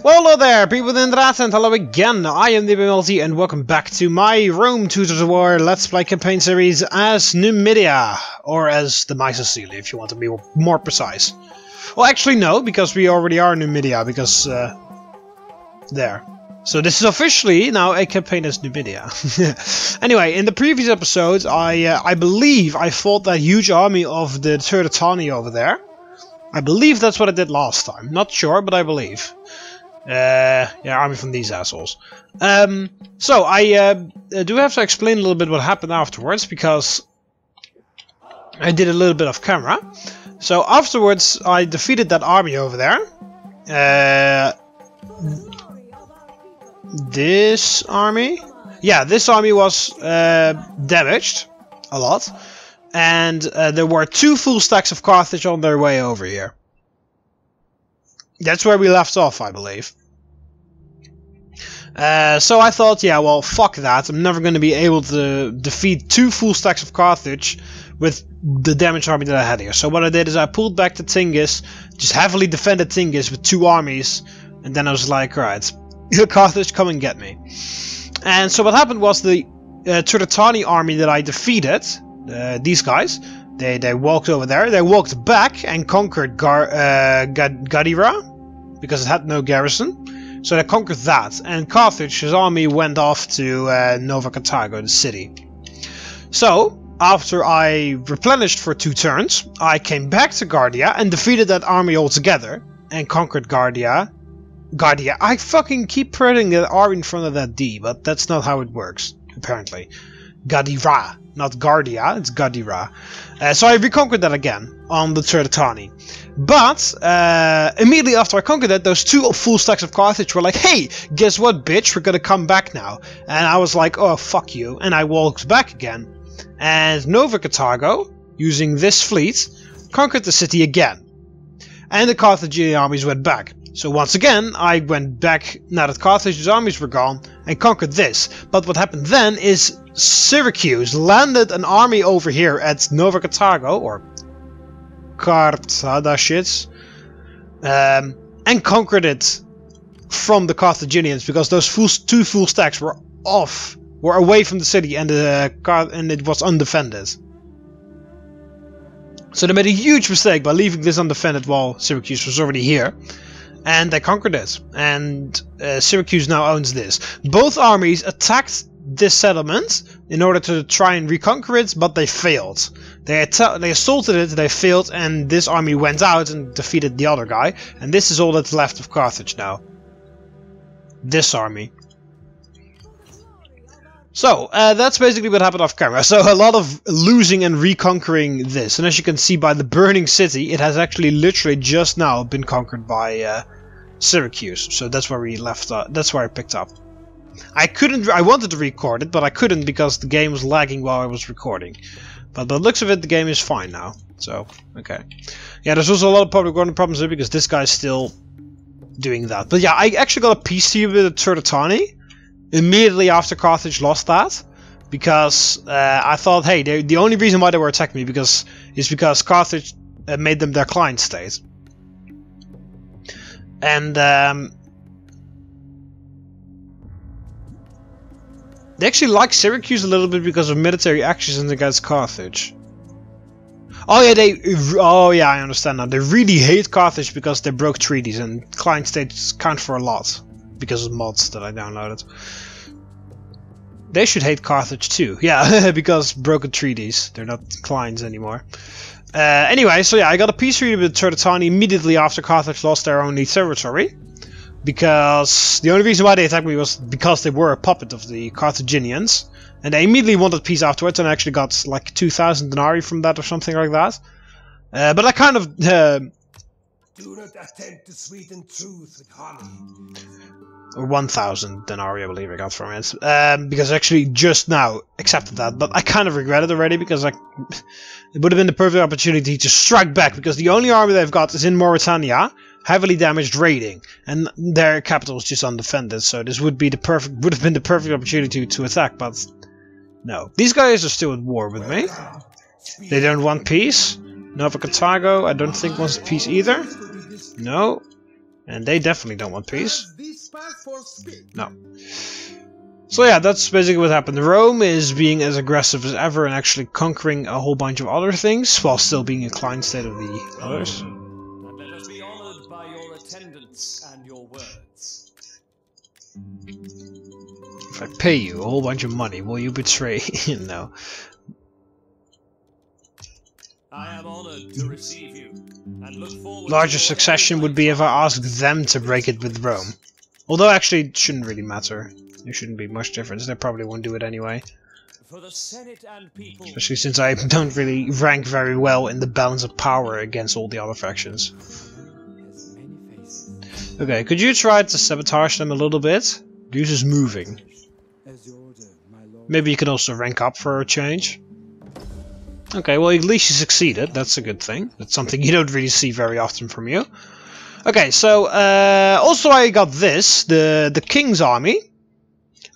Well, hello there, people in the and hello again. I am TheMBmulti and welcome back to my Rome Tutor War Let's Play campaign series as Numidia, or as the Masaesyli if you want to be more precise. Well, actually no, because we already are Numidia, because there. So this is officially now a campaign as Numidia. Anyway, in the previous episodes, I believe I fought that huge army of the Turtani over there. I believe that's what I did last time. Not sure, but I believe. Yeah, army from these assholes. So I do have to explain a little bit what happened afterwards, because I did a little bit off camera. So afterwards, I defeated that army over there. This army? Yeah, this army was damaged a lot. And there were 2 full stacks of Carthage on their way over here. That's where we left off, I believe. So I thought, yeah, well, fuck that. I'm never going to be able to defeat 2 full stacks of Carthage with the damaged army that I had here. So what I did is I pulled back to Tingis, just heavily defended Tingis with 2 armies, and then I was like, alright, Carthage, come and get me. And so what happened was the Turtani army that I defeated, these guys, they walked over there, they walked back and conquered Gadira, because it had no garrison. So they conquered that, and Carthage's army went off to Nova Carthago, the city. So, after I replenished for 2 turns, I came back to Guardia and defeated that army altogether, and conquered Guardia. I fucking keep putting the R in front of that D, but that's not how it works, apparently. Gadira, not Guardia, it's Gadira. So I reconquered that again on the Turtani. But immediately after I conquered that, those 2 full stacks of Carthage were like, hey, guess what, bitch, we're gonna come back now. And I was like, oh, fuck you. And I walked back again. And Nova Carthago, using this fleet, conquered the city again. And the Carthaginian armies went back. So once again, I went back now that Carthage's armies were gone and conquered this. But what happened then is Syracuse landed an army over here at Nova Carthago, or Carthagashits, and conquered it from the Carthaginians, because those 2 full stacks were away from the city, and it was undefended. So they made a huge mistake by leaving this undefended while Syracuse was already here. And they conquered it, and Syracuse now owns this. Both armies attacked this settlement in order to try and reconquer it, but they failed. They assaulted it, they failed, and this army went out and defeated the other guy. And this is all that's left of Carthage now. This army. So, that's basically what happened off camera. So, a lot of losing and reconquering this. And as you can see by the burning city, it has actually literally just now been conquered by Syracuse. So that's where we left. That's where I picked up. I wanted to record it, but I couldn't because the game was lagging while I was recording. But by the looks of it, the game is fine now. So, okay. Yeah, there's also a lot of public recording problems here because this guy's still doing that. But yeah, I actually got a peace treaty with the Turtani immediately after Carthage lost that, because I thought, hey, the only reason why they were attacking me is because Carthage made them their client state. And they actually like Syracuse a little bit because of military actions against Carthage. Oh yeah, I understand now. They really hate Carthage because they broke treaties, and client states count for a lot because of mods that I downloaded. They should hate Carthage too. Yeah, because broken treaties. They're not clients anymore. Anyway, so yeah, I got a peace treaty with Turtani immediately after Carthage lost their only territory. Because the only reason why they attacked me was because they were a puppet of the Carthaginians. And they immediately wanted peace afterwards, and I actually got like 2,000 denarii from that or something like that. But I kind of... Do not attempt to sweeten truth with honey. Or 1,000 denarii, I believe I got from it. Because I actually just now accepted that. But I kind of regret it already, because it would have been the perfect opportunity to strike back. Because the only army they've got is in Mauritania, heavily damaged raiding, and their capital is just undefended. So this would have been the perfect opportunity to attack, but no. These guys are still at war with me. They don't want peace. Nova Carthago, I don't think wants peace either. No. And they definitely don't want peace. No. So yeah, that's basically what happened. Rome is being as aggressive as ever and actually conquering a whole bunch of other things, while still being a client state of the others. And let us be honored by your attendance and your words. If I pay you a whole bunch of money, will you betray? No. I am honored to receive you, and look forward Larger to succession would be if I asked them to break it with Rome. Although actually it shouldn't really matter. There shouldn't be much difference. They probably won't do it anyway. for the Senate and people. Especially since I don't really rank very well in the balance of power against all the other factions. Okay, could you try to sabotage them a little bit? Deuce is moving. Maybe you can also rank up for a change. Okay, well at least you succeeded. That's a good thing. That's something you don't really see very often from you. Okay, so also I got this, the King's Army.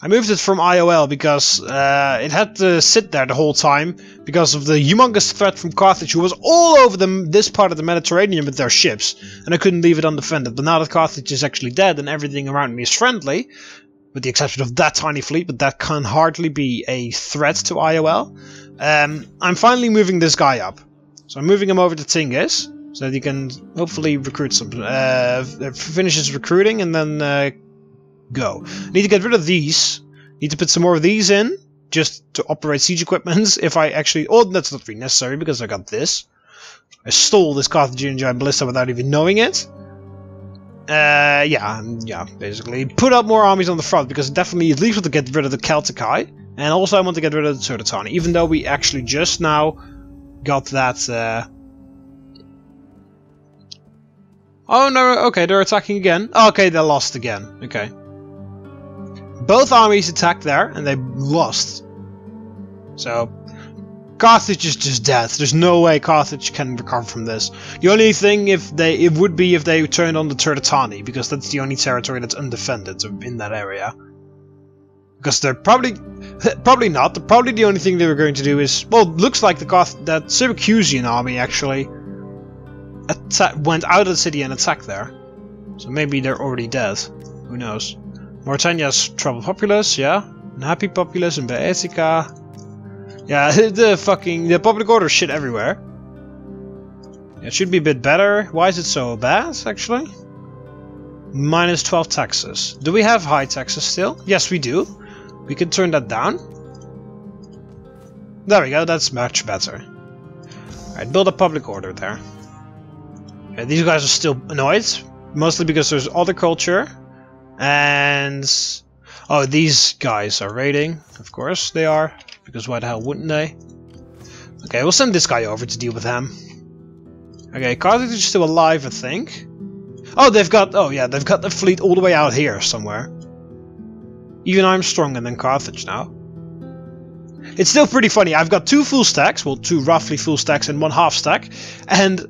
I moved it from IOL because it had to sit there the whole time because of the humongous threat from Carthage, who was all over this part of the Mediterranean with their ships, and I couldn't leave it undefended. But now that Carthage is actually dead and everything around me is friendly, with the exception of that tiny fleet, but that can hardly be a threat to IOL, I'm finally moving this guy up. So I'm moving him over to Tingis, so that he can hopefully recruit some, finish his recruiting and then go. Need to get rid of these. Need to put some more of these in, just to operate siege equipment. If I actually... Oh, that's not really necessary because I got this. I stole this Carthaginian giant ballista without even knowing it. Yeah, basically. Put up more armies on the front because definitely at least want to get rid of the Celtici. And also I want to get rid of the Turdetani, even though we actually just now got that... Oh no, okay, they're attacking again. Oh, okay, they lost again. Okay. Both armies attacked there, and they lost. So, Carthage is just dead. There's no way Carthage can recover from this. The only thing it would be if they turned on the Turdetani, because that's the only territory that's undefended in that area. Because they're probably not. Probably the only thing they were going to do is, well, it looks like that Syracusian army actually went out of the city and attacked there. So maybe they're already dead. Who knows? Mauritania's troubled populace, yeah. Unhappy populace in Baetica. Yeah, the public order shit everywhere. Yeah, it should be a bit better. Why is it so bad, actually? Minus 12 taxes. Do we have high taxes still? Yes, we do. We can turn that down. There we go, that's much better. Alright, build a public order there. Okay, these guys are still annoyed. Mostly because there's other culture. And... oh, these guys are raiding. Of course they are. Because why the hell wouldn't they? Okay, we'll send this guy over to deal with them. Okay, Carthage is still alive, I think. Oh, they've got... oh yeah, they've got the fleet all the way out here somewhere. Even I'm stronger than Carthage now. It's still pretty funny. I've got 2 full stacks. Well, 2 roughly full stacks and 1 half stack. And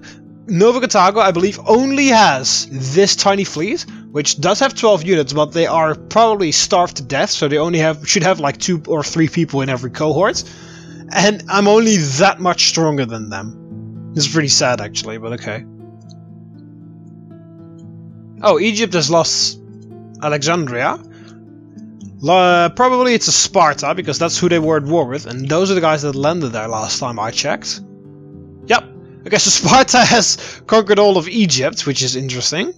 Nova Carthago, I believe, only has this tiny fleet, which does have 12 units, but they are probably starved to death, so they only should have like 2 or 3 people in every cohort. And I'm only that much stronger than them. It's pretty sad, actually, but okay. Oh, Egypt has lost Alexandria. Probably it's a Sparta, because that's who they were at war with, and those are the guys that landed there last time I checked. Yep. Okay, so Sparta has conquered all of Egypt, which is interesting.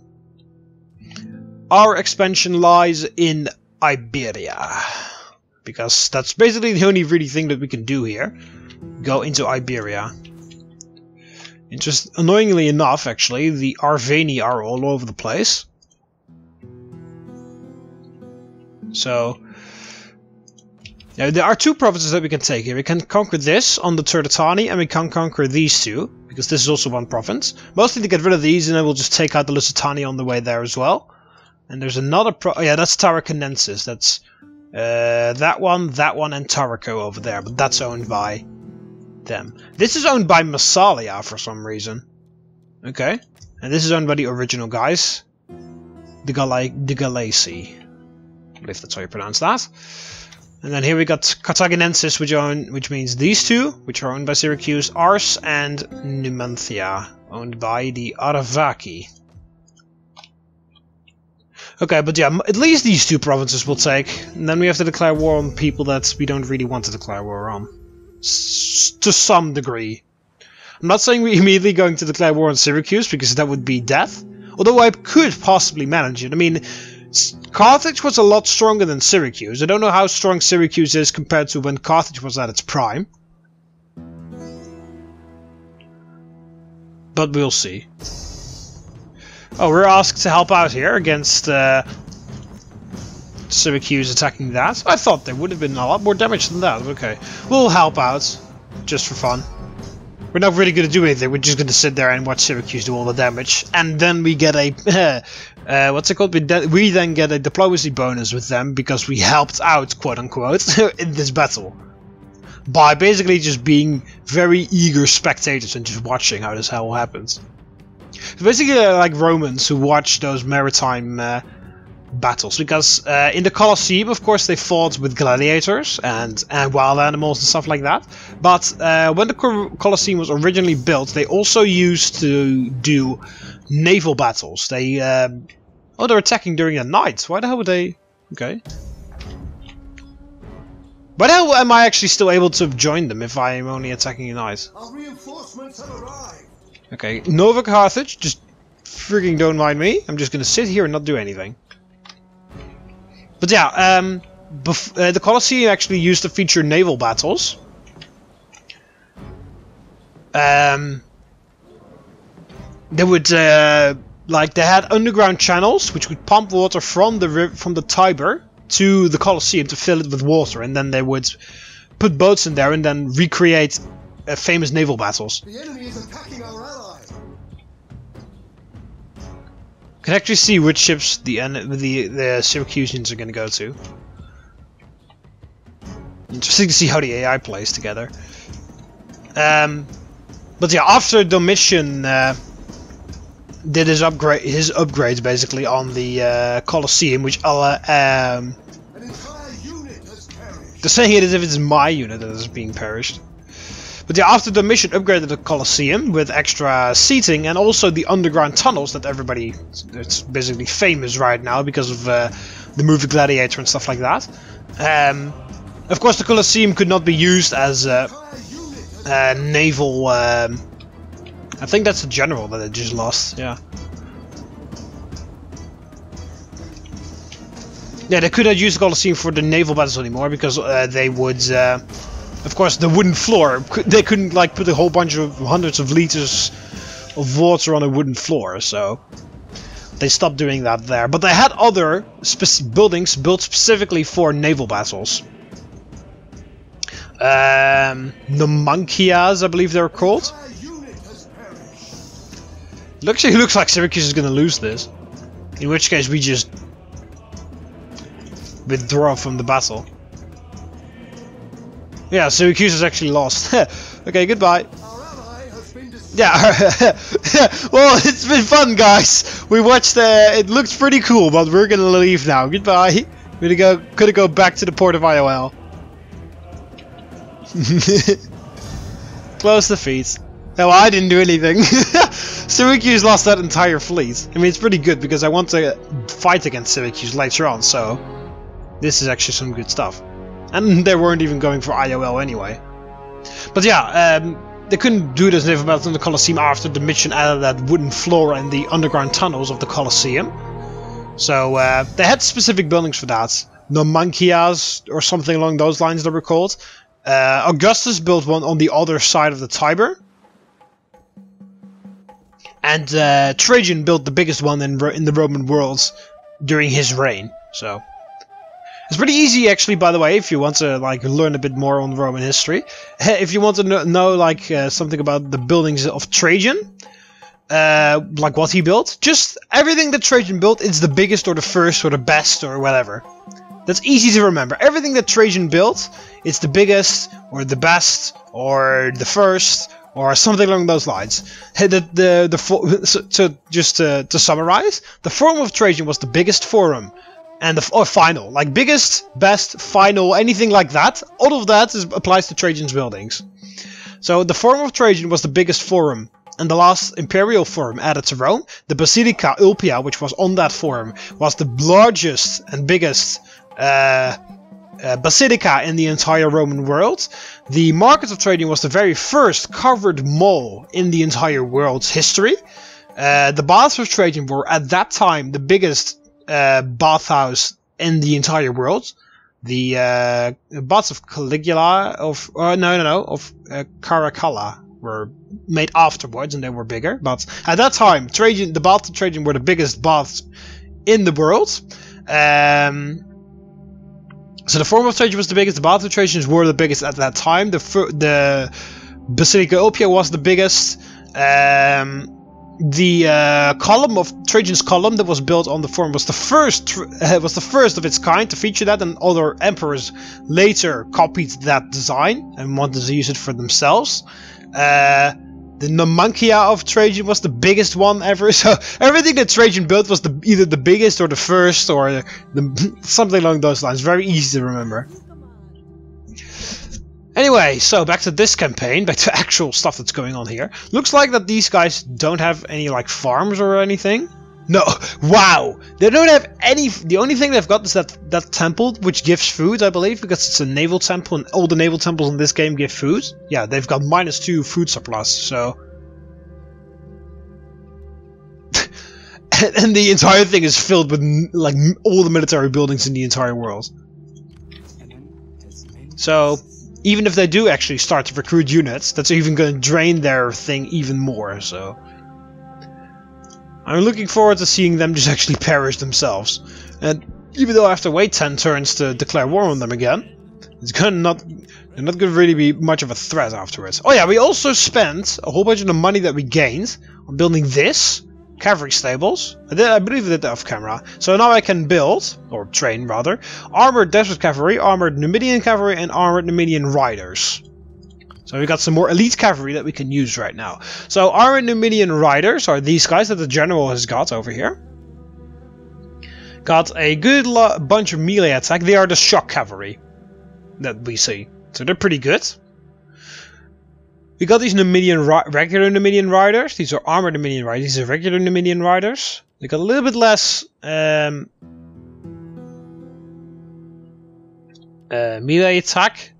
Our expansion lies in Iberia, because that's basically the only really thing that we can do here. Go into Iberia. Annoyingly enough, actually, the Arveni are all over the place. So, yeah, there are 2 provinces that we can take here. We can conquer this on the Turdetani, and we can conquer these 2, because this is also 1 province. Mostly to get rid of these, and then we'll just take out the Lusitania on the way there as well. And there's another oh yeah, that's Tarraconensis. That's that one, and Tarraco over there, but that's owned by them. This is owned by Massalia for some reason. Okay. And this is owned by the original guys. The Galaci. I believe that's how you pronounce that. And then here we got Carthaginensis, which means these 2, which are owned by Syracuse, Ars and Numantia, owned by the Aravaki. Okay, but yeah, at least these two provinces will take. And then we have to declare war on people that we don't really want to declare war on. To some degree. I'm not saying we're immediately going to declare war on Syracuse, because that would be death. Although I could possibly manage it. I mean, Carthage was a lot stronger than Syracuse. I don't know how strong Syracuse is compared to when Carthage was at its prime. But we'll see. Oh, we're asked to help out here against Syracuse attacking that. I thought there would have been a lot more damage than that. Okay, we'll help out just for fun. We're not really going to do anything. We're just going to sit there and watch Syracuse do all the damage, and then we get a what's it called? We then get a diplomacy bonus with them because we helped out, quote unquote, in this battle by basically just being very eager spectators and just watching how this hell happens. So basically, like Romans who watch those maritime battles, because in the Colosseum, of course, they fought with gladiators and wild animals and stuff like that. But when the Colosseum was originally built, they also used to do naval battles. They oh, they're attacking during the night. Why the hell would they? Okay. Why the hell am I actually still able to join them if I am only attacking at night? Our reinforcements have arrived. Okay, Nova Carthage, just freaking don't mind me. I'm just gonna sit here and not do anything. But yeah, the Colosseum actually used to feature naval battles. They would like they had underground channels which would pump water from the Tiber to the Colosseum to fill it with water, and then they would put boats in there and then recreate famous naval battles. The enemy is attacking our ally. Can actually see which ships the Syracusans are going to go to. Interesting to see how the AI plays together. But yeah, after Domitian did his upgrades basically on the Colosseum, which An entire unit has perished. they're saying it as if it's my unit that is being perished. But yeah, after Domitian upgraded the Colosseum with extra seating and also the underground tunnels that everybody, it's basically famous right now because of the movie Gladiator and stuff like that. Of course, the Colosseum could not be used as naval. I think that's the general that it just lost. Yeah. Yeah, they could not use the Colosseum for the naval battles anymore because they would. Of course, the wooden floor. They couldn't like put a whole bunch of hundreds of liters of water on a wooden floor, so they stopped doing that there. But they had other buildings built specifically for naval battles. Numidias, I believe they were called. It actually looks like Syracuse is going to lose this. In which case, we just withdraw from the battle. Yeah, Syracuse has actually lost. Okay, goodbye. Yeah, well, it's been fun, guys. We watched. It looks pretty cool, but we're gonna leave now. Goodbye. We're gonna go back to the port of IOL. Close defeat. No, I didn't do anything. Syracuse lost that entire fleet. I mean, it's pretty good because I want to fight against Syracuse later on, so this is actually some good stuff. And they weren't even going for IOL anyway. But yeah, they couldn't do this naval battle in the Colosseum after Domitian added that wooden floor and the underground tunnels of the Colosseum. So they had specific buildings for that. Numidias or something along those lines they were called. Augustus built one on the other side of the Tiber. And Trajan built the biggest one in the Roman world during his reign. So it's pretty easy, actually, by the way, if you want to like learn a bit more on Roman history. If you want to know like something about the buildings of Trajan, like what he built, just everything that Trajan built, it's the biggest or the first or the best or whatever. That's easy to remember. Everything that Trajan built, it's the biggest or the best or the first or something along those lines. To summarize, the Forum of Trajan was the biggest forum. And final, like biggest, best, final, anything like that, all of that applies to Trajan's buildings. So the Forum of Trajan was the biggest forum and the last imperial forum added to Rome. The Basilica Ulpia, which was on that forum, was the largest and biggest basilica in the entire Roman world. The Market of Trajan was the very first covered mall in the entire world's history. The Baths of Trajan were at that time the biggest bathhouse in the entire world. The Baths of Caligula of Caracalla were made afterwards, and they were bigger. But at that time, the Baths of Trajan were the biggest baths in the world. So the Forum of Trajan was the biggest. The Baths of Trajan were the biggest at that time. The Basilica Ulpia was the biggest. The column of Trajan's column that was built on the Forum was the first of its kind to feature that, and other emperors later copied that design and wanted to use it for themselves. The Numidia of Trajan was the biggest one ever. So everything that Trajan built was either the biggest or the first or something along those lines. Very easy to remember. Anyway, so back to this campaign, back to actual stuff that's going on here. Looks like that these guys don't have any like farms or anything. No, wow, they don't have any. The only thing they've got is that temple, which gives food, I believe, because it's a naval temple, and all the naval temples in this game give food. Yeah, they've got -2 food surplus, so. And the entire thing is filled with like all the military buildings in the entire world. So. Even if they do actually start to recruit units, that's even going to drain their thing even more, so... I'm looking forward to seeing them just actually perish themselves. And even though I have to wait 10 turns to declare war on them again, it's they're not going to really be much of a threat afterwards. Oh yeah, we also spent a whole bunch of the money that we gained on building this. Cavalry stables. I believe I did that off camera. So now I can build, or train rather, armored desert cavalry, armored Numidian cavalry, and armored Numidian riders. So we got some more elite cavalry that we can use right now. So armored Numidian riders are these guys that the general has got over here. Got a good bunch of melee attack. They are the shock cavalry that we see. So they're pretty good. We got these regular Numidian riders. These are armored Numidian riders. These are regular Numidian riders. They got a little bit less melee attack.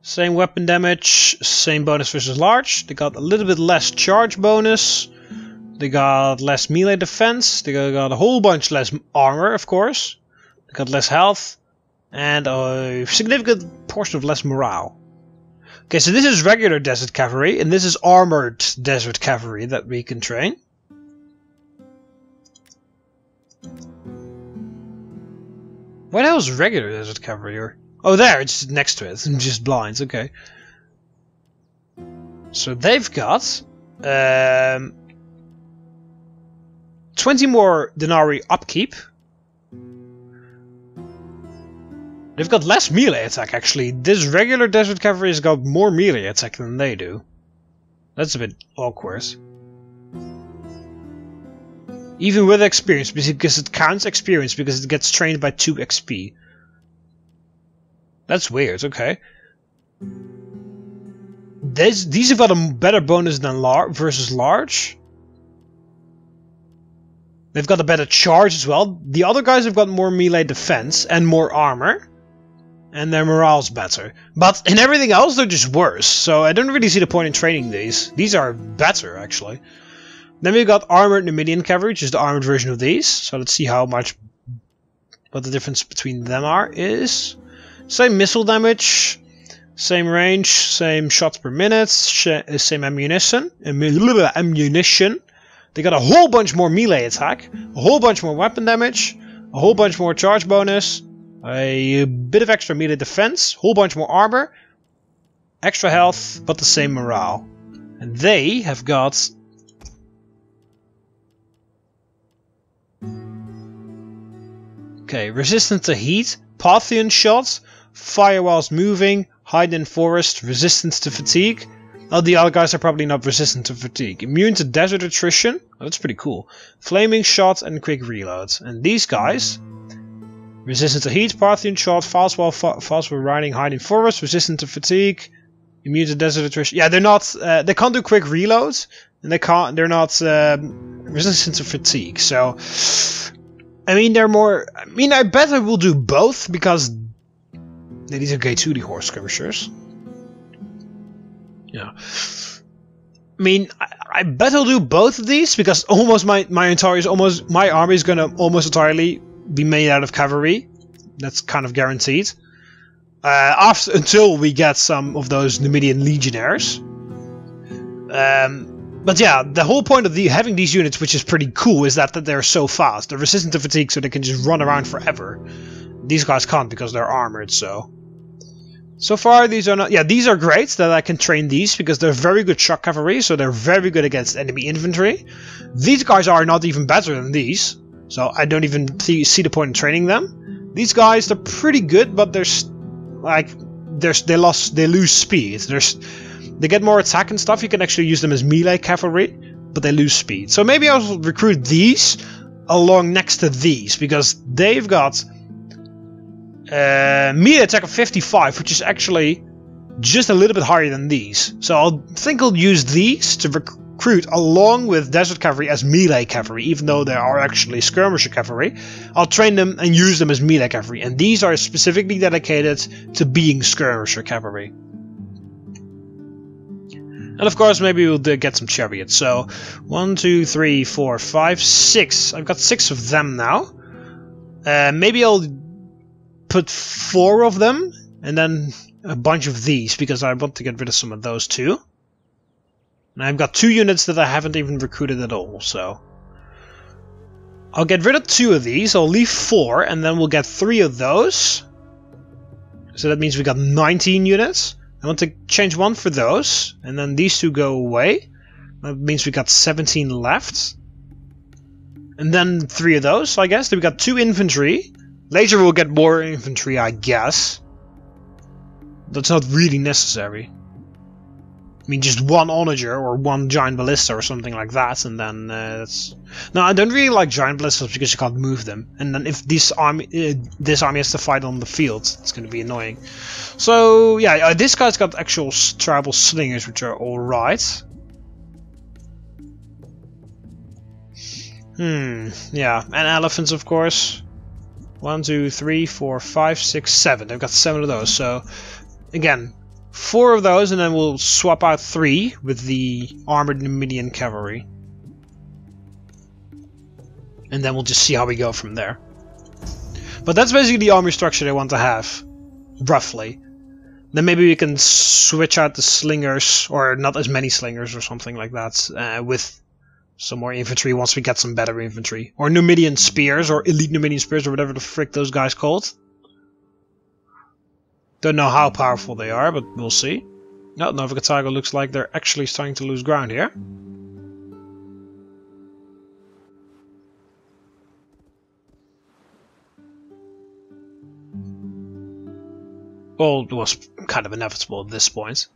Same weapon damage. Same bonus versus large. They got a little bit less charge bonus. They got less melee defense. They got a whole bunch less armor, of course. They got less health. And a significant portion of less morale. Okay, so this is regular desert cavalry, and this is armored desert cavalry that we can train. What else is regular desert cavalry? Or oh, there, it's next to it. I'm just blind. Okay. So they've got 20 more denarii upkeep. They've got less melee attack, actually. This regular desert cavalry has got more melee attack than they do. That's a bit awkward. Even with experience, because it counts experience, because it gets trained by 2 XP. That's weird, okay. These have got a better bonus than versus large. They've got a better charge as well. The other guys have got more melee defense and more armor. And their morale's better. But in everything else, they're just worse. So I don't really see the point in training these. These are better, actually. Then we've got armored Numidian cavalry, which is the armored version of these. So let's see what the difference between them is. Same missile damage, same range, same shots per minute, same ammunition. They got a whole bunch more melee attack, a whole bunch more weapon damage, a whole bunch more charge bonus, a bit of extra melee defense, whole bunch more armor, extra health, but the same morale. And they have got resistant to heat, Parthian shots, fire whilst moving, hide in forest, resistance to fatigue. Oh, the other guys are probably not resistant to fatigue. Immune to desert attrition. Oh, that's pretty cool. Flaming shot and quick reload. And these guys, resistant to heat, Parthian shot, fast while riding, hide in forest, resistant to fatigue, immune to desert attrition. Yeah, they're not. They can't do quick reloads, and they're not resistant to fatigue. So, I mean, they're more. I mean, I bet I will do both because these are K2D horse skirmishers. Yeah. I mean, I bet I'll do both of these because almost my army is gonna almost entirely be made out of cavalry. That's kind of guaranteed. Until we get some of those Numidian legionnaires. But yeah, the whole point of having these units, which is pretty cool, is that they're so fast. They're resistant to fatigue, so they can just run around forever. These guys can't because they're armored, so... So far, these are not... Yeah, these are great that I can train these, because they're very good shock cavalry, so they're very good against enemy infantry. These guys are not even better than these, so I don't even see the point in training them. These guys, they're pretty good, but they're... Like, they lose speed. They get more attack and stuff. You can actually use them as melee cavalry, but they lose speed. So maybe I'll recruit these along next to these, because they've got melee attack of 55, which is actually just a little bit higher than these. So I'll use these to recruit along with desert cavalry as melee cavalry, even though they are actually skirmisher cavalry. I'll train them and use them as melee cavalry, and these are specifically dedicated to being skirmisher cavalry. And of course, maybe we'll get some chariots. So 1, 2, 3, 4, 5, 6. I've got 6 of them now. Maybe I'll put 4 of them and then a bunch of these, because I want to get rid of some of those too. And I've got 2 units that I haven't even recruited at all, so I'll get rid of 2 of these. I'll leave 4, and then we'll get 3 of those. So that means we got 19 units. I want to change 1 for those, and then these 2 go away. That means we got 17 left. And then 3 of those, I guess. Then we got 2 infantry. Later we'll get more infantry, I guess. That's not really necessary. I mean, just 1 onager or 1 giant ballista or something like that, and then that's... No, I don't really like giant ballistas because you can't move them. And then if this army has to fight on the field, it's going to be annoying. So yeah, this guy's got actual tribal slingers, which are all right. Yeah, and elephants, of course. 1, 2, 3, 4, 5, 6, 7. I've got 7 of those. So again, 4 of those, and then we'll swap out 3 with the armored Numidian cavalry. And then we'll just see how we go from there. But that's basically the army structure they want to have, roughly. Then maybe we can switch out the slingers, or not as many slingers or something like that, with some more infantry once we get some better infantry. Or Numidian spears, or elite Numidian spears, or whatever the frick those guys called. Don't know how powerful they are, but we'll see. No, Nova Carthago looks like they're actually starting to lose ground here. Well, it was kind of inevitable at this point.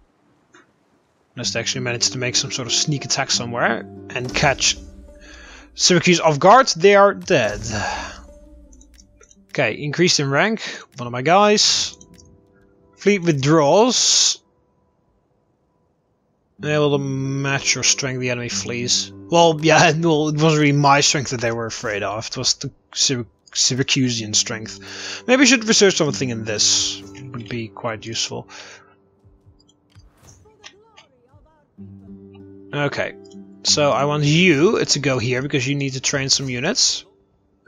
Unless they actually managed to make some sort of sneak attack somewhere and catch Syracuse off guard, they are dead. Okay, increased in rank. One of my guys. Fleet withdraws. Able to match or strength the enemy flees. Well, yeah, well, it wasn't really my strength that they were afraid of. It was the Syracusian strength. Maybe I should research something in this. It would be quite useful. Okay, so I want you to go here because you need to train some units.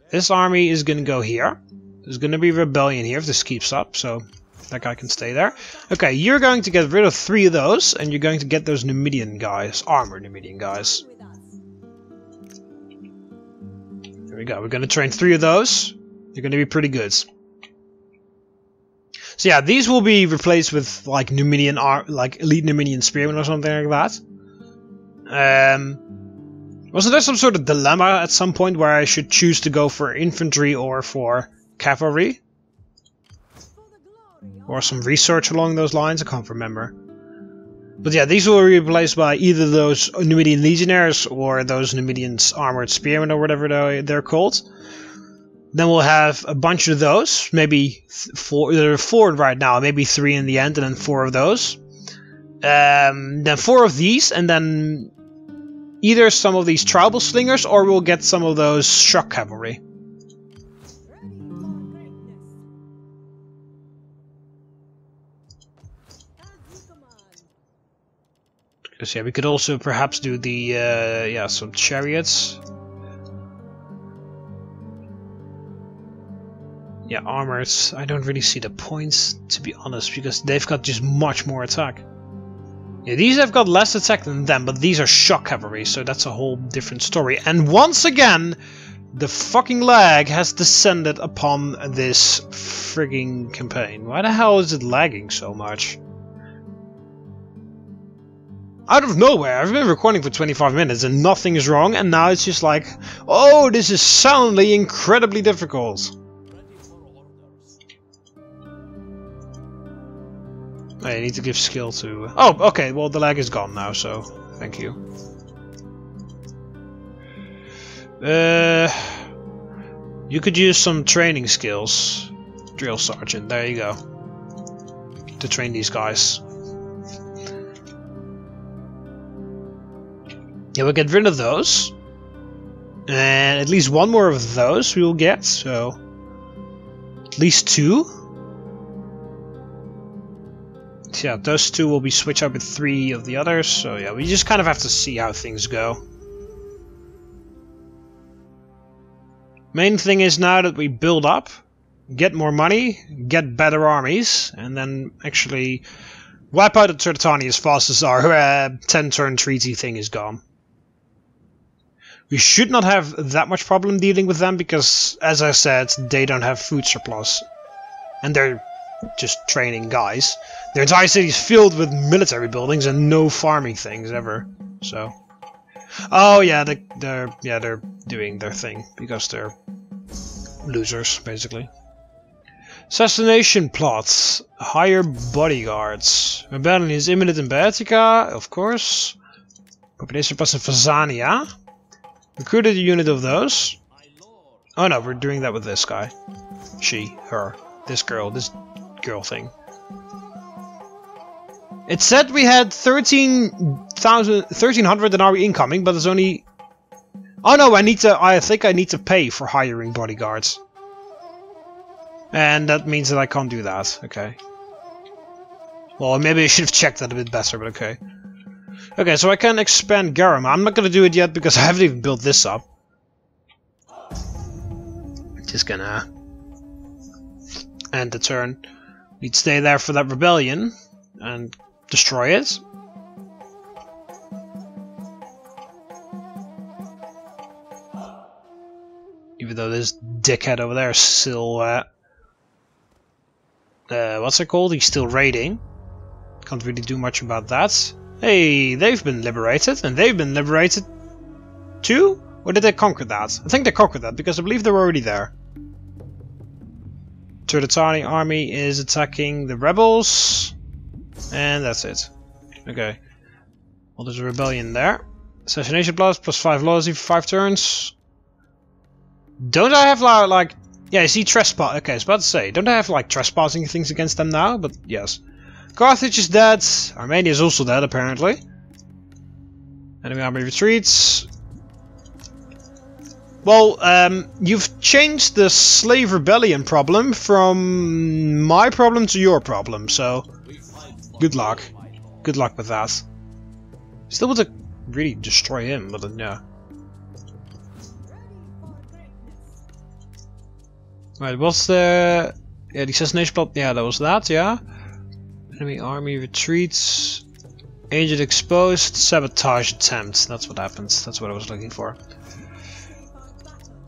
This army is going to go here. There's going to be rebellion here if this keeps up, so that guy can stay there. Okay, you're going to get rid of 3 of those, and you're going to get those Numidian guys, armored Numidian guys. There we go, we're going to train 3 of those. They're going to be pretty good. So yeah, these will be replaced with like Numidian, like elite Numidian spearmen or something like that. Wasn't there some sort of dilemma at some point where I should choose to go for infantry or for cavalry? Or some research along those lines, I can't remember. But yeah, these will be replaced by either those Numidian legionnaires or those Numidian armored spearmen or whatever they're called. Then we'll have a bunch of those, maybe 4, there are 4 right now, maybe 3 in the end, and then 4 of those. Then 4 of these, and then either some of these tribal slingers or we'll get some of those shock cavalry. Because yeah, we could also perhaps do the yeah, some chariots. Yeah, armors. I don't really see the points, to be honest, because they've got just much more attack. Yeah, these have got less attack than them, but these are shock cavalry, so that's a whole different story. And once again, the fucking lag has descended upon this frigging campaign. Why the hell is it lagging so much? Out of nowhere, I've been recording for 25 minutes and nothing is wrong, and now it's just like, oh, this is soundly incredibly difficult. I need to give skill to... Oh, okay, well the lag is gone now, so thank you. You could use some training skills. Drill sergeant, there you go. To train these guys. Yeah, we'll get rid of those. And at least one more of those we will get, so... At least 2. Yeah, those 2 will be switched up with 3 of the others, so yeah, we just kind of have to see how things go. Main thing is now that we build up, get more money, get better armies, and then actually wipe out the Turtani as fast as our 10-turn treaty thing is gone. We should not have that much problem dealing with them because, as I said, they don't have food surplus. And they're just training guys. Their entire city is filled with military buildings and no farming things ever. So, oh yeah, they're doing their thing because they're losers basically. Assassination plots, hire bodyguards. Rebellion is imminent in Baetica, of course. Population plus in Fazania. Recruited a unit of those. Oh no, we're doing that with this guy. She, her, this girl thing. It said we had 1300 denarii incoming, but it's only... Oh no, I think I need to pay for hiring bodyguards. And that means that I can't do that. Okay. Well, maybe I should have checked that a bit better, but okay. Okay, so I can expand Garum. I'm not gonna do it yet because I haven't even built this up. Just gonna end the turn. We'd stay there for that rebellion and destroy it. Even though this dickhead over there is still what's it called? He's still raiding. Can't really do much about that. Hey, they've been liberated, and they've been liberated too? Or did they conquer that? I think they conquered that, because I believe they were already there. Turtani army is attacking the rebels. And that's it. Okay. Well, there's a rebellion there. Assassination plus, plus 5 loyalty for 5 turns. Don't I have like... Yeah, I see trespass. Okay, I was about to say, don't I have like trespassing things against them now? But yes. Carthage is dead. Armenia is also dead, apparently. Enemy army retreats. Well, you've changed the slave rebellion problem from my problem to your problem, so good luck. Good luck with that. Still want to really destroy him, but yeah. Right, what's the... Yeah, the assassination plot, yeah, that was that, yeah. Enemy army retreats. Agent exposed. Sabotage attempt. That's what happens. That's what I was looking for.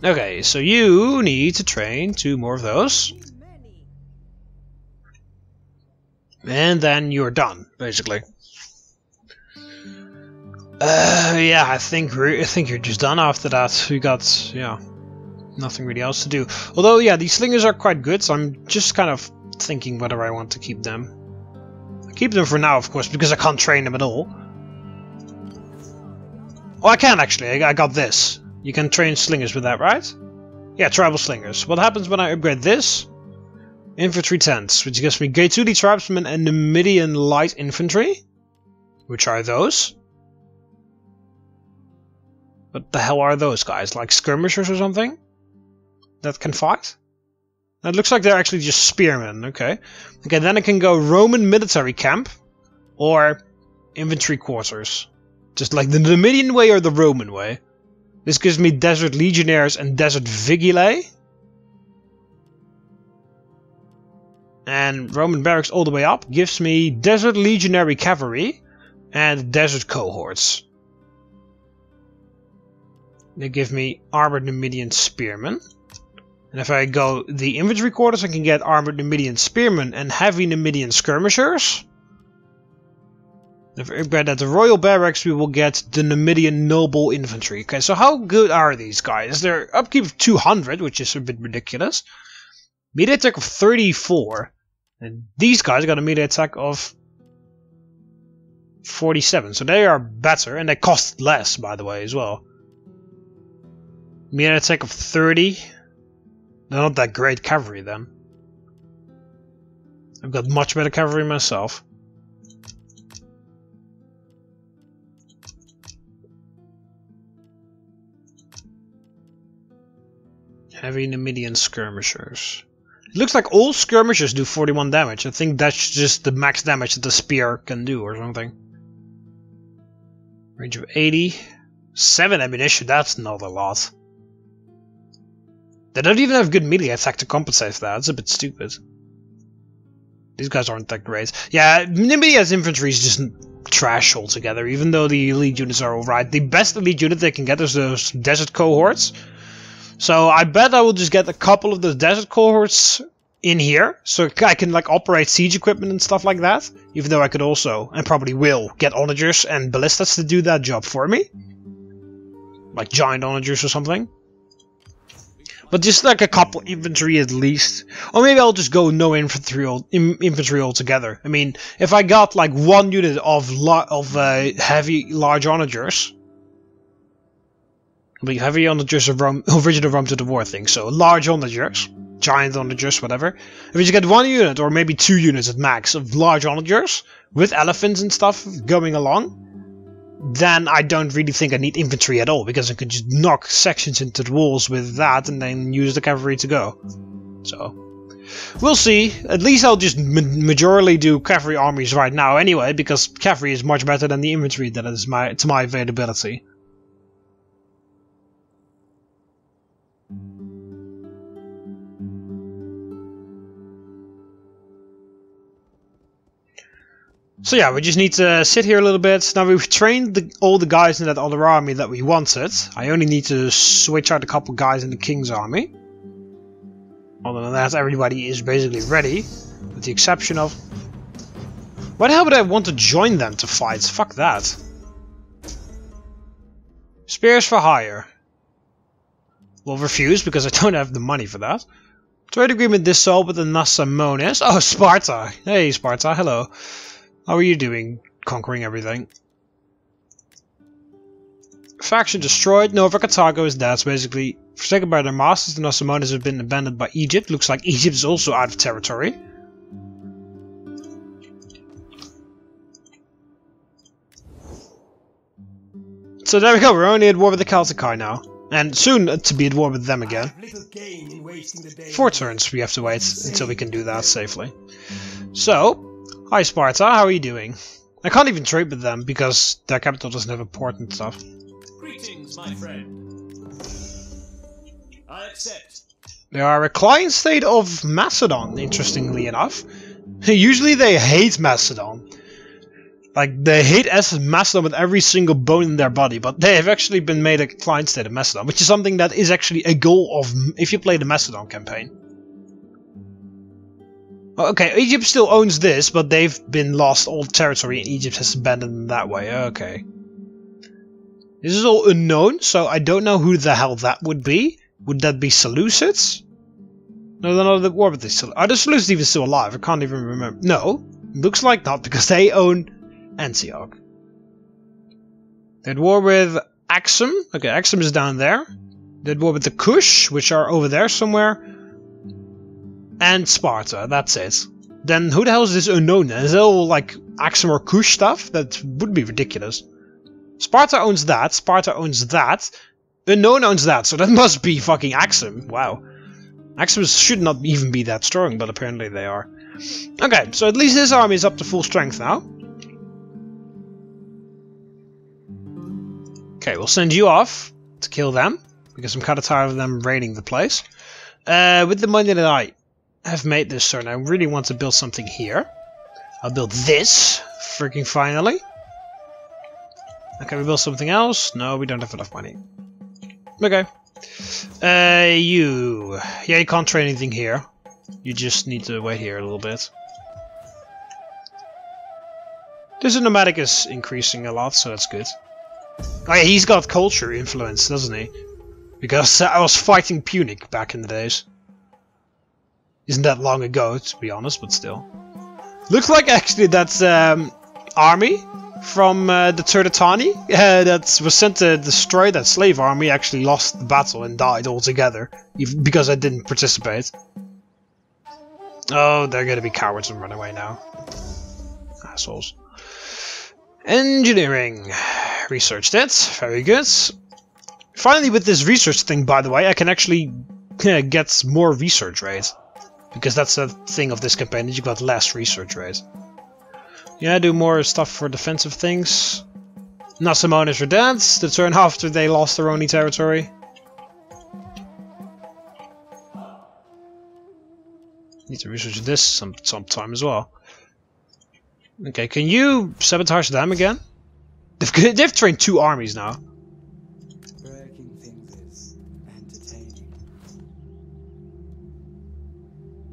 Okay, so you need to train 2 more of those. And then you're done, basically. Yeah, I think you're just done after that. We got, yeah, nothing really else to do. Although, yeah, these slingers are quite good, so I'm just kind of thinking whether I want to keep them. I keep them for now, of course, because I can't train them at all. Oh, I can actually. I got this. You can train slingers with that, right? Yeah, tribal slingers. What happens when I upgrade this? Infantry tents, which gives me Gaetuli tribesmen and Numidian light infantry. Which are those? What the hell are those guys? Like skirmishers or something? That can fight? It looks like they're actually just spearmen, okay. Okay, then I can go Roman military camp or infantry quarters. Just like the Numidian way or the Roman way. This gives me desert legionnaires and desert vigilae. And Roman barracks all the way up gives me desert legionary cavalry and desert cohorts. They give me armored Numidian spearmen. And if I go the infantry quarters, I can get armored Numidian spearmen and heavy Numidian skirmishers. If we get at the royal barracks, we will get the Numidian noble infantry. Okay, so how good are these guys? They're upkeep of 200, which is a bit ridiculous. Melee attack of 34. And these guys got a melee attack of 47. So they are better, and they cost less, by the way, as well. Melee attack of 30. They're not that great cavalry, then. I've got much better cavalry myself. Heavy Numidian skirmishers. It looks like all skirmishers do 41 damage. I think that's just the max damage that the spear can do or something. Range of 80. 7 ammunition, that's not a lot. They don't even have good melee attack to compensate for that. It's a bit stupid. These guys aren't that great. Yeah, Numidia's infantry is just trash altogether, even though the elite units are alright. The best elite unit they can get is those desert cohorts. So I bet I will just get a couple of those desert cohorts in here, so I can like operate siege equipment and stuff like that. Even though I could also, and probably will, get onagers and ballistas to do that job for me. Like giant onagers or something. But just like a couple infantry at least. Or maybe I'll just go no infantry altogether. I mean, if I got like one unit of heavy large onagers. I mean, heavy onagers of original Rome to the War thing. So large onagers, giant onagers, whatever. If you just get one unit or maybe 2 units at max of large onagers with elephants and stuff going along, then I don't really think I need infantry at all, because I could just knock sections into the walls with that and then use the cavalry to go. So, we'll see. At least I'll just majorly do cavalry armies right now anyway, because cavalry is much better than the infantry that is to my availability. So yeah, we just need to sit here a little bit. Now we've trained all the guys in that other army that we wanted. I only need to switch out a couple guys in the king's army. Other than that, everybody is basically ready, with the exception of... Why the hell would I want to join them to fight? Fuck that. Spears for hire. We'll refuse, because I don't have the money for that. Trade agreement dissolved with the Nasamones. Oh, Sparta. Hey, Sparta, hello. How are you doing, conquering everything? Faction destroyed. Nova Carthago is dead. So basically, forsaken by their masters, the Nasamones have been abandoned by Egypt. Looks like Egypt is also out of territory. So there we go, we're only at war with the Celtici now. And soon to be at war with them again. 4 turns we have to wait until we can do that safely. So... Hi Sparta, how are you doing? I can't even trade with them because their capital doesn't have a port and stuff. Greetings, my friend. I accept. They are a client state of Macedon, interestingly enough. Usually they hate Macedon. Like, they hate Macedon with every single bone in their body, but they have actually been made a client state of Macedon, which is something that is actually a goal of if you play the Macedon campaign. Okay, Egypt still owns this, but they've been lost all territory and Egypt has abandoned them that way. Okay. This is all unknown, so I don't know who the hell that would be. Would that be Seleucids? No, they're not at war with this. Are the Seleucids even still alive? I can't even remember. No, looks like not, because they own Antioch. They're at war with Axum. Okay, Axum is down there. They're at war with the Kush, which are over there somewhere. And Sparta, that's it. Then who the hell is this unknown? Is it all like Axum or Kush stuff? That would be ridiculous. Sparta owns that. Sparta owns that. Unknown owns that. So that must be fucking Axum. Wow. Axum should not even be that strong, but apparently they are. Okay, so at least this army is up to full strength now. Okay, we'll send you off to kill them, because I'm kind of tired of them raiding the place. With the money that I have made this turn, I really want to build something here. I'll build this, freaking finally. Okay, we build something else. No, we don't have enough money. Okay. Yeah, you can't train anything here. You just need to wait here a little bit. This nomadic is increasing a lot, so that's good. Oh yeah, he's got culture influence, doesn't he? Because I was fighting Punic back in the days. Isn't that long ago, to be honest, but still. Looks like actually that's army from the Turdetani that was sent to destroy that slave army actually lost the battle and died altogether, even because I didn't participate. Oh, they're gonna be cowards and run away now. Assholes. Engineering. Researched it. Very good. Finally, with this research thing, by the way, I can actually get more research rate. Because that's the thing of this campaign, that you got less research rate. Yeah, do more stuff for defensive things. Nasamon are dead. The turn after they lost their only territory. Need to research this sometime as well. Okay, can you sabotage them again? They've trained 2 armies now. Breaking things is entertaining.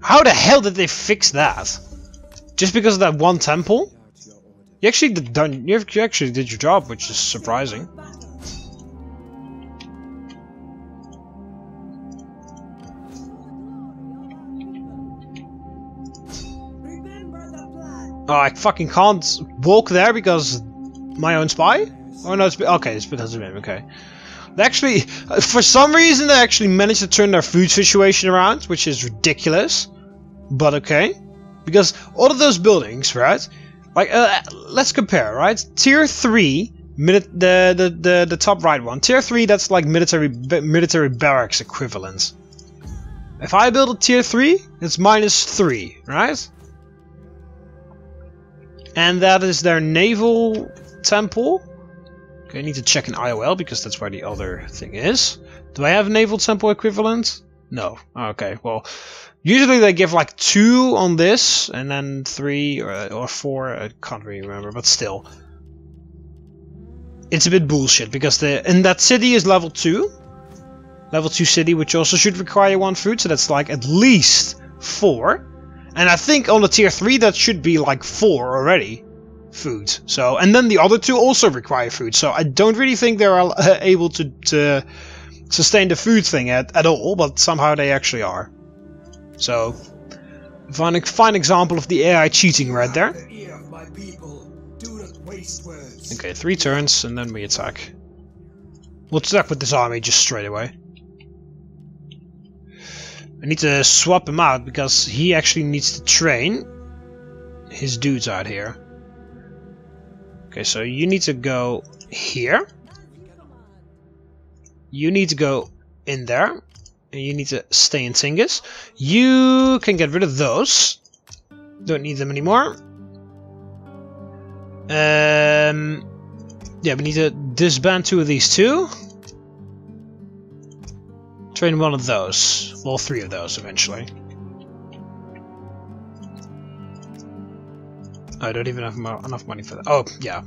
How the hell did they fix that? Just because of that one temple? You actually did your job, which is surprising. Oh, I fucking can't walk there because my own spy? Oh no, okay, it's because of him, okay. They actually, for some reason, they actually managed to turn their food situation around, which is ridiculous. But okay. Because all of those buildings, right? Like, let's compare, right? Tier 3, the top right one. Tier 3, that's like military barracks equivalent. If I build a tier 3, it's -3, right? And that is their naval temple. Okay, I need to check in IOL because that's where the other thing is. Do I have naval temple equivalent? No. Okay, well, usually they give like 2 on this and then 3 or 4. I can't really remember, but still. It's a bit bullshit because and that city is level 2. Level 2 city, which also should require 1 food, so that's like at least 4. And I think on the tier 3 that should be like 4 already. Food. So, and then the other 2 also require food. So I don't really think they're able to sustain the food thing at all, but somehow they actually are. So, fine example of the AI cheating right there. Okay, 3 turns and then we attack. We'll attack with this army just straight away. I need to swap him out because he actually needs to train his dudes out here. Okay, so you need to go here. You need to go in there. And you need to stay in Tingis. You can get rid of those. Don't need them anymore. Yeah, we need to disband 2 of these 2. Train 1 of those. Well, 3 of those eventually. I don't even have enough money for that. Oh, yeah.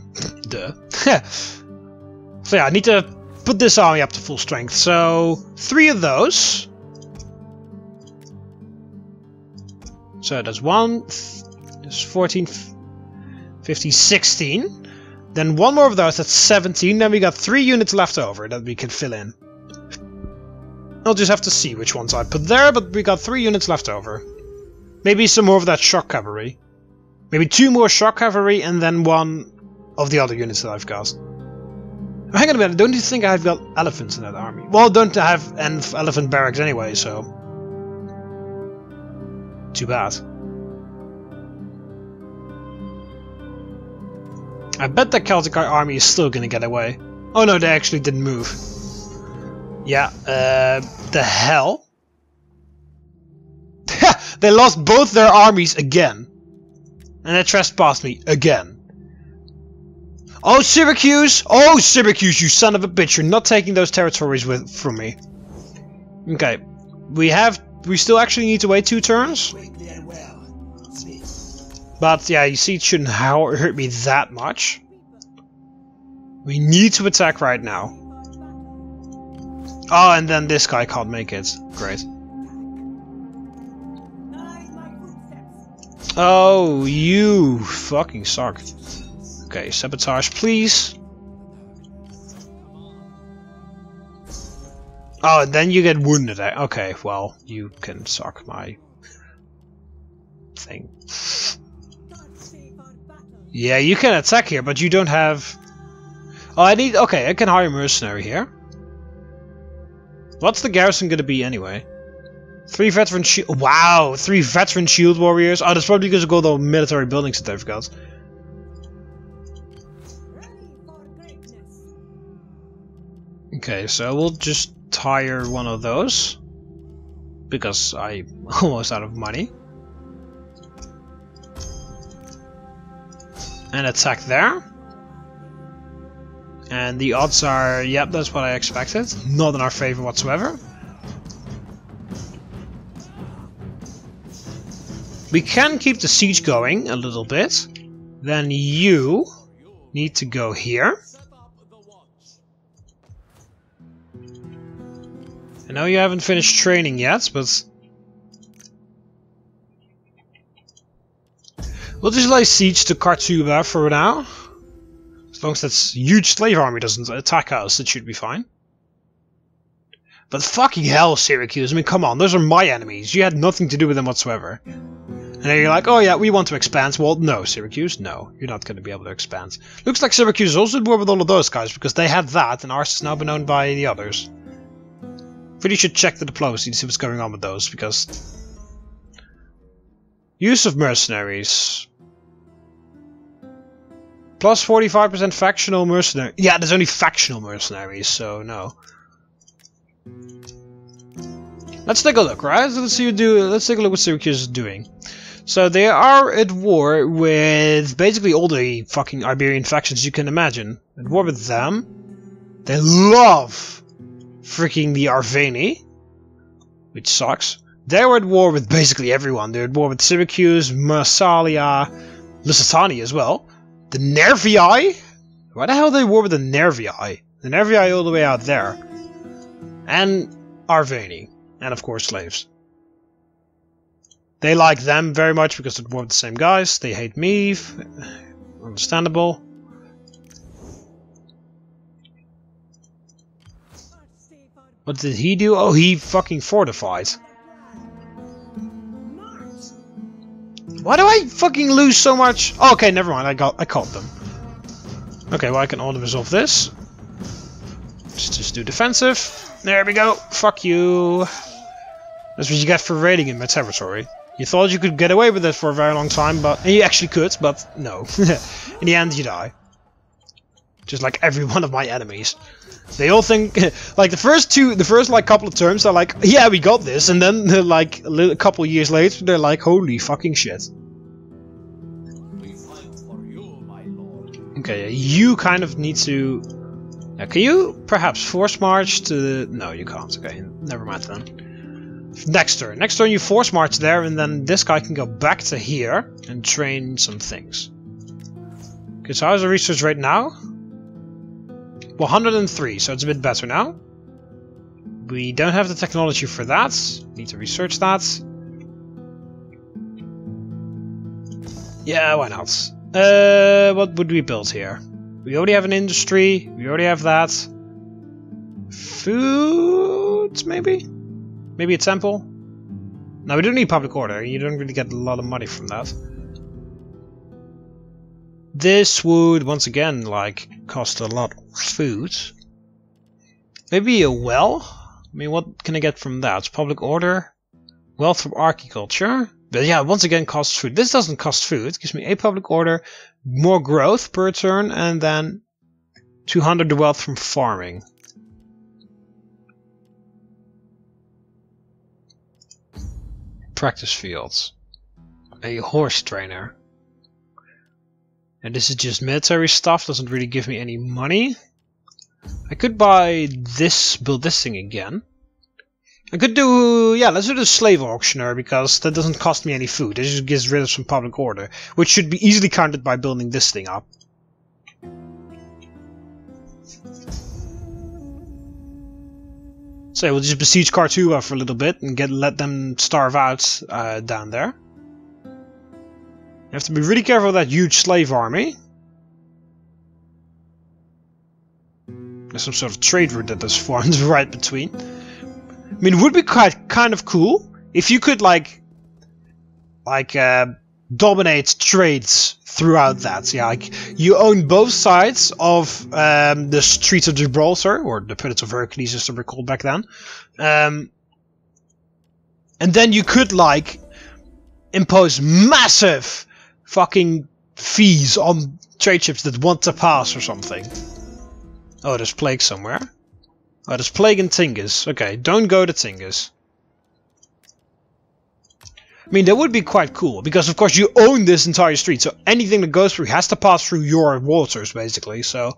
Duh. So yeah, I need to put this army up to full strength. So, 3 of those. So that's 1, that's 14, 15, 16. Then 1 more of those, that's 17. Then we got 3 units left over that we can fill in. I'll just have to see which ones I put there, but we got 3 units left over. Maybe some more of that shock cavalry. Maybe 2 more shock cavalry and then 1 of the other units that I've got. Hang on a minute, don't you think I've got elephants in that army? Well, don't have elephant barracks anyway, so... Too bad. I bet the Celtic army is still gonna get away. Oh no, they actually didn't move. Yeah, the hell? They lost both their armies again. And they trespassed me again. Oh, Syracuse! Oh, Syracuse, you son of a bitch! You're not taking those territories from me. Okay, we still actually need to wait 2 turns. But yeah, you see, it shouldn't hurt me that much. We need to attack right now. Oh, and then this guy can't make it. Great. Oh, you fucking suck. Okay, sabotage, please. Oh, and then you get wounded. Okay, well, you can suck my thing. Yeah, you can attack here, but you don't have... Oh, okay, I can hire a mercenary here. What's the garrison gonna be anyway? 3 veteran shield... Wow, 3 veteran shield warriors. Oh, that's probably because of all the military buildings that they've got. Okay, so we'll just hire one of those. Because I'm almost out of money. And attack there. And the odds are, yep, that's what I expected. Not in our favor whatsoever. We can keep the siege going a little bit. Then you need to go here. I know you haven't finished training yet, but we'll just lay siege to Kartuba for now. As long as that huge slave army doesn't attack us, it should be fine. But fucking hell, Syracuse, I mean, come on, those are my enemies. You had nothing to do with them whatsoever. And then you're like, oh yeah, we want to expand. Well, no, Syracuse, no. You're not going to be able to expand. Looks like Syracuse also did war with all of those guys, because they had that, and ours has now been owned by the others. Really should check the diplomacy to see what's going on with those, because... Use of mercenaries. Plus 45% factional mercenary. Yeah, there's only factional mercenaries, so no. Let's take a look, right? Let's take a look what Syracuse is doing. So they are at war with basically all the fucking Iberian factions you can imagine. At war with them. They love freaking the Arveni, which sucks. They were at war with basically everyone. They're at war with Syracuse, Massalia, Lusitania as well. The Nervii? Why the hell are they at war with the Nervii? The Nervii all the way out there. And Arveni. And of course slaves. They like them very much because they're at war with the same guys. They hate me. Understandable. What did he do? Oh, he fucking fortified. Why do I fucking lose so much? Oh, okay, never mind. I caught them. Okay, well I can auto resolve this. Just do defensive. There we go. Fuck you. That's what you get for raiding in my territory. You thought you could get away with it for a very long time, and you actually could, but no. In the end, you die. Just like every one of my enemies. They all think, like the first like couple of terms, they're like, yeah, we got this, and then like a couple of years later, they're like, holy fucking shit. Okay, you kind of need to. Can you perhaps force march to? No, you can't. Okay, never mind then. Next turn you force march there, and then this guy can go back to here and train some things. Okay, so how's the research rate now? 103, so it's a bit better now. We don't have the technology for that. Need to research that. Yeah, why not? What would we build here? We already have an industry. We already have that. Food, maybe? Maybe a temple? No, we don't need public order. You don't really get a lot of money from that. This would, once again, like, cost a lot of food. Maybe a well? I mean, what can I get from that? Public order? Wealth from agriculture? But yeah, once again costs food. This doesn't cost food. It gives me a public order, more growth per turn, and then 200 wealth from farming. Practice fields. A horse trainer. And this is just military stuff, doesn't really give me any money. I could buy this, build this thing again. I could do, yeah, let's do the slave auctioneer, because that doesn't cost me any food. It just gets rid of some public order, which should be easily counted by building this thing up. So we'll just besiege Kartua for a little bit and let them starve out down there. You have to be really careful of that huge slave army. There's some sort of trade route that is formed right between. I mean, it would be kind of cool if you could dominate trades throughout that. Yeah, like you own both sides of the Streets of Gibraltar, or the Pillars of Hercules as they were called back then. And then you could impose massive fucking fees on trade ships that want to pass or something. Oh, there's plague somewhere. Oh, there's plague in Tingis. Okay, don't go to Tingis. I mean, that would be quite cool, because of course you own this entire street, so anything that goes through has to pass through your waters, basically, so...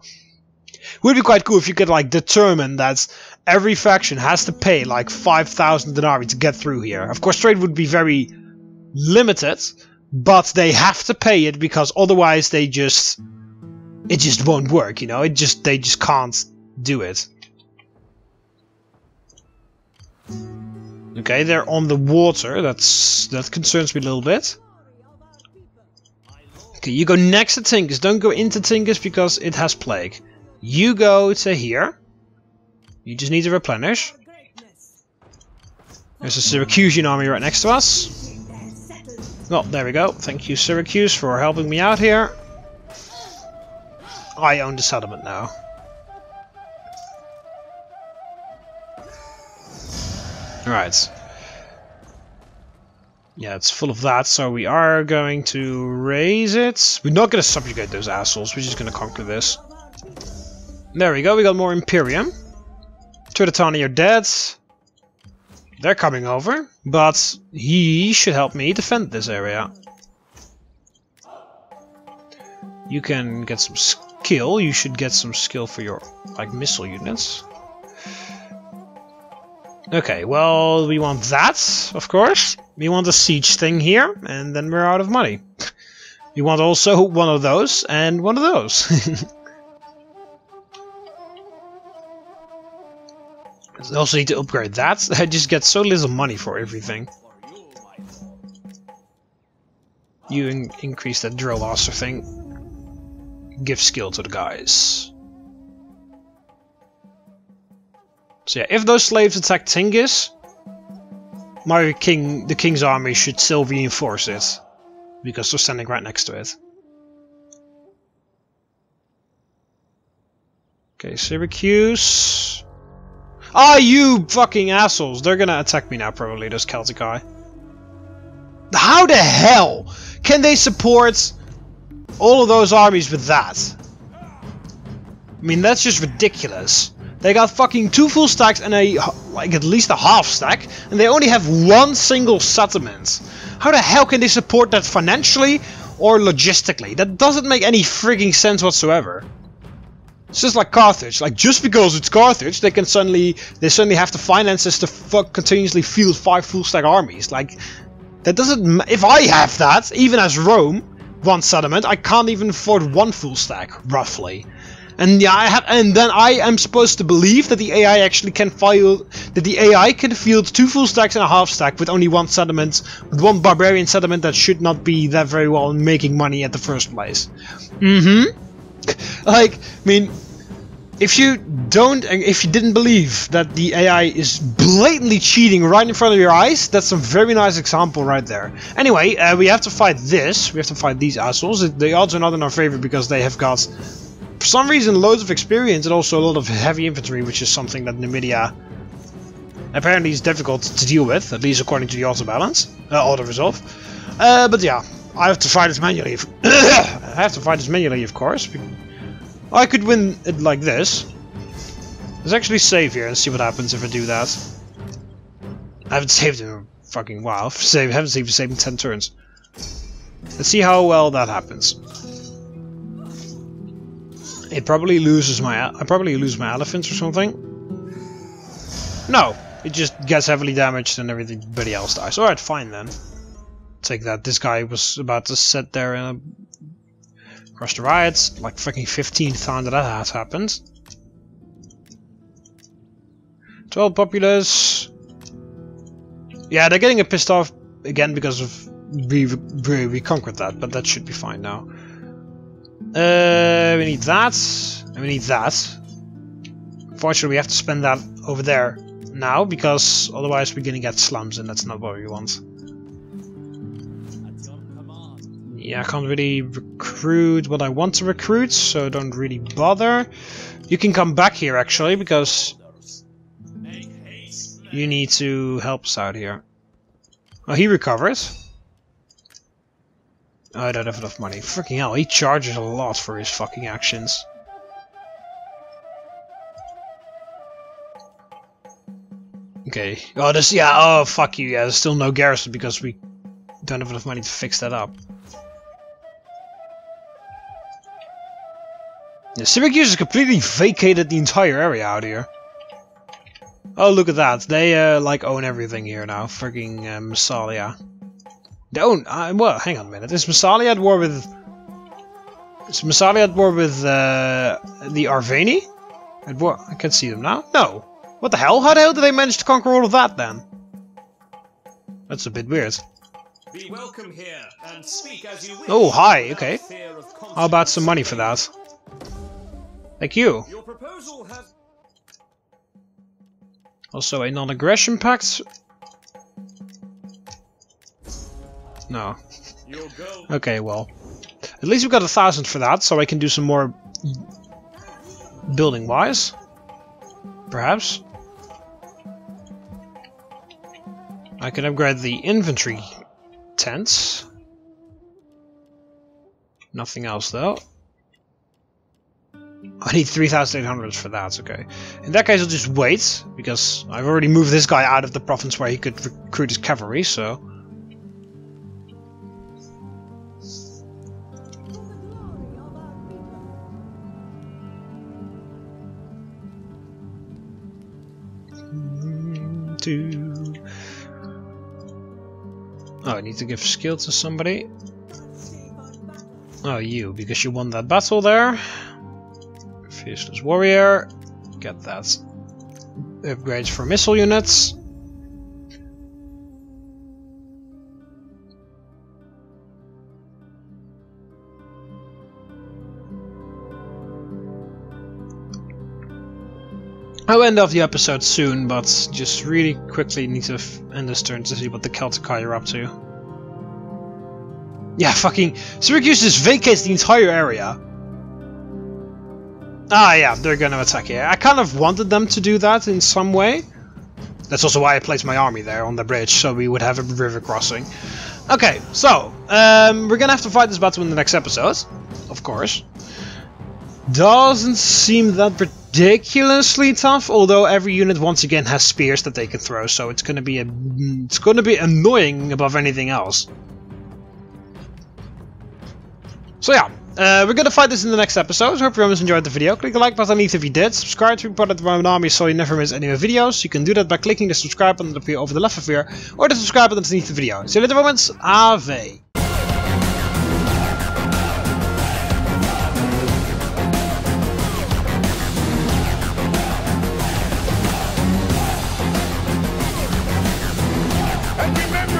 It would be quite cool if you could, determine that every faction has to pay, 5,000 denarii to get through here. Of course, trade would be very limited, but they have to pay it, because otherwise it just won't work, you know? They just can't do it. Okay, they're on the water. That concerns me a little bit. Okay, you go next to Tingis. Don't go into Tingis because it has plague. You go to here. You just need to replenish. There's a Syracusan army right next to us. Oh, there we go. Thank you, Syracuse, for helping me out here. I own the settlement now. Right. Yeah, it's full of that, so we are going to raise it. We're not going to subjugate those assholes, we're just going to conquer this. There we go, we got more Imperium. Turatani are dead. They're coming over, but he should help me defend this area. You can get some skill, you should get some skill for your, missile units. Okay, well, we want that, of course. We want a siege thing here, and then we're out of money. We want also one of those, and one of those. I also need to upgrade that. I just get so little money for everything. You increase that drill master thing. Give skill to the guys. So yeah, if those slaves attack Tingis, the king's army should still reinforce it, because they're standing right next to it. Okay, Syracuse. Ah, you fucking assholes! They're gonna attack me now, probably, those Celtic Eye. How the hell can they support all of those armies with that? I mean, that's just ridiculous. They got fucking 2 full stacks and at least a half stack, and they only have 1 single settlement. How the hell can they support that financially or logistically? That doesn't make any frigging sense whatsoever. It's just like Carthage. Just because it's Carthage, they suddenly have the finances to continuously field 5 full stack armies. That doesn't. If I have that, even as Rome, 1 settlement, I can't even afford 1 full stack, roughly. And yeah, and then I am supposed to believe that the AI actually can field 2 full stacks and a half stack with only 1 settlement, with 1 barbarian settlement that should not be that very well making money at the first place. I mean, if you didn't believe that the AI is blatantly cheating right in front of your eyes, that's a very nice example right there. Anyway, we have to fight this. We have to fight these assholes. The odds are not in our favor because they have got, for some reason, loads of experience and also a lot of heavy infantry, which is something that Numidia Apparently it's difficult to deal with, at least according to the auto balance, auto resolve. But yeah, I have to fight this manually. I have to fight this manually, of course. I could win it like this. Let's actually save here and see what happens if I do that. I haven't saved in a fucking while. I haven't saved in 10 turns. Let's see how well that happens. It probably loses my. I probably lose my elephants or something. No, it just gets heavily damaged and everybody else dies. Alright, fine then. Take that. This guy was about to sit there and crush the riots. Like fucking 15th time that has happened. 12 populace. Yeah, they're getting pissed off again because of we conquered that, but that should be fine now. We need that, and we need that. Unfortunately, we have to spend that over there now, because otherwise we're gonna get slums, and that's not what we want. Yeah, I can't really recruit what I want to recruit, so don't really bother. You can come back here, actually, because you need to help us out here. Oh, he recovers. Oh, I don't have enough money. Freaking hell, he charges a lot for his fucking actions. Okay. Oh, this. Yeah. Oh, fuck you. Yeah, there's still no garrison because we don't have enough money to fix that up. Yeah, Syracuse has completely vacated the entire area out here. Oh, look at that. They, like, own everything here now. Freaking, Massalia. They own... well, hang on a minute. Is Massalia at war with... Is Massalia at war with, the Arveni? At war... I can't see them now. No. What the hell? How the hell did they manage to conquer all of that, then? That's a bit weird. Be welcome here and speak as you wish. Oh, hi. Okay. How about some money for that? Thank you. Your proposal has... Also, a non-aggression pact. No. Okay, well. At least we got 1,000 for that, so I can do some more building-wise. Perhaps. I can upgrade the infantry tents. Nothing else, though. I need 3,800 for that, okay. In that case I'll just wait, because I've already moved this guy out of the province where he could recruit his cavalry, so... Oh, I need to give skill to somebody. Oh, you, because you won that battle there. Fierceless warrior, get that. Upgrades for missile units. I'll end off the episode soon, but just really quickly need to end this turn to see what the Celtici are up to. Yeah, fucking Syracuse just vacates the entire area. Ah, yeah, they're gonna attack here. I kind of wanted them to do that in some way. That's also why I placed my army there on the bridge, so we would have a river crossing. Okay, so, we're gonna have to fight this battle in the next episode, of course. Doesn't seem that ridiculously tough, although every unit once again has spears that they can throw, so it's gonna be annoying above anything else. So yeah. We're gonna fight this in the next episode. Hope you guys enjoyed the video. Click the like button underneath if you did. Subscribe to be part of the VIII army so you never miss any of my videos. You can do that by clicking the subscribe button up here over the left of here, or the subscribe button underneath the video. See you later, moments. Ave. And remember,